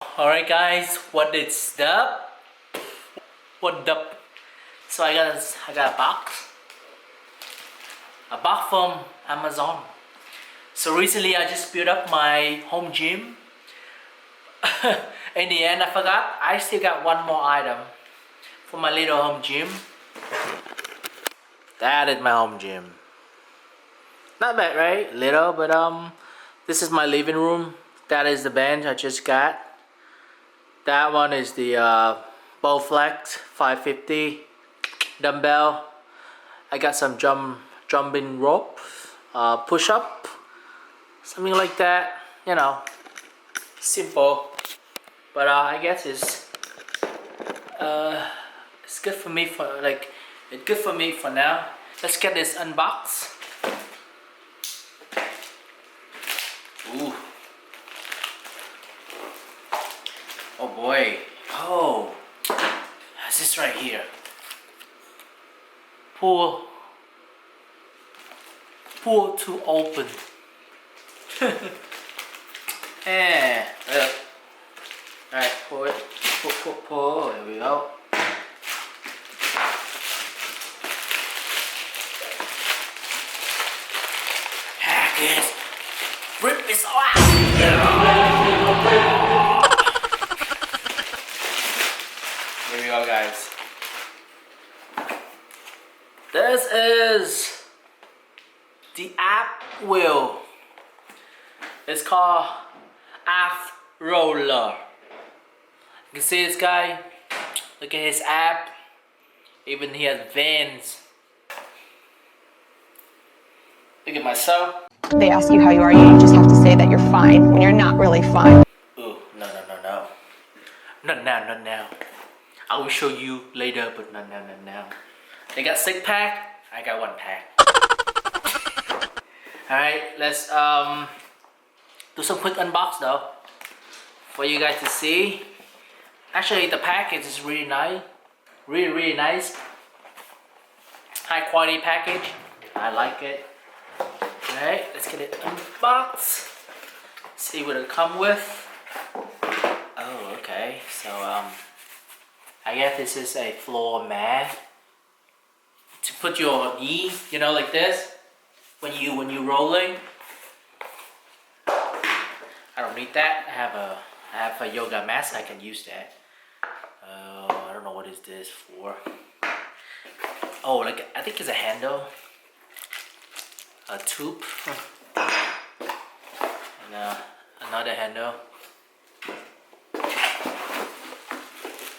Alright guys, what is up? What up? So I got a box from Amazon. So recently I just built up my home gym. In the end I forgot, I still got one more item for my little home gym. That is my home gym. Not bad, right? Little, but this is my living room. That is the bench I just got. That one is the Bowflex 550 dumbbell. I got some jumping rope, push up, something like that. You know, simple. But I guess it's good for me it's good for me for now. Let's get this unboxed. Ooh. Oh boy. Oh. What's this right here? Pull to open. And alright, pull it. Pull. There we go. Package. Rip this off. Here we go, guys. This is the ab wheel. It's called Ab Roller. You can see this guy. Look at his ab. Even he has veins. Look at myself. They ask you how you are, you just have to say that you're fine when you're not really fine. Ooh, no. Not now. I will show you later, but not now. They got 6 pack, I got 1 pack. Alright, let's do some quick unbox though for you guys to see. Actually the package is really nice. Really nice. High quality package. I like it. Alright, let's get it unboxed. See what it come with. Oh, okay. So I guess this is a floor mat to put your knee, you know, like this when you rolling. I don't need that. I have a yoga mat. I can use that. I don't know what is this for. Oh, like I think it's a handle, a tube, and another handle.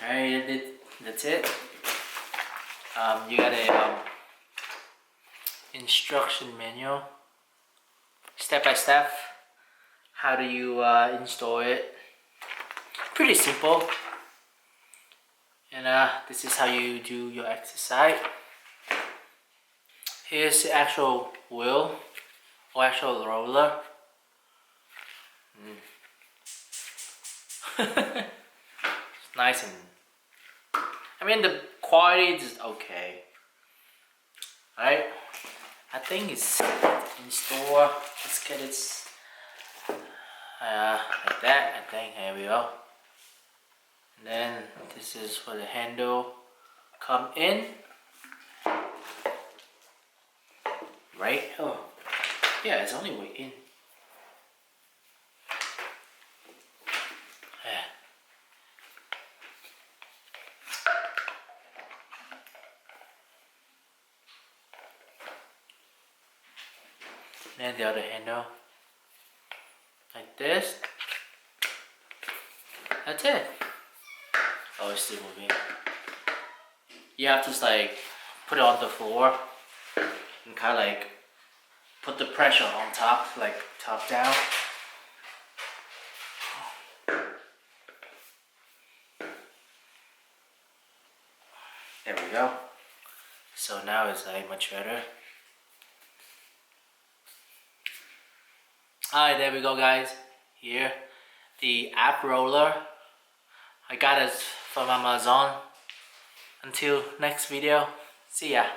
Alright, that's it. You got a instruction manual, step by step. How do you install it? Pretty simple. And this is how you do your exercise. Here's the actual wheel or actual roller. It's nice and I mean the quality is okay. Alright, I think it's in store. Let's get it like that. I think here we go. And then this is where the handle come in. Right? Oh, yeah, it's only way in. Then the other handle, like this. That's it. Oh, it's still moving. You have to just like put it on the floor and kind of like put the pressure on top, like top down. There we go. So now it's like much better. Alright, there we go, guys. Here, the Ab Roller. I got it from Amazon. Until next video, see ya.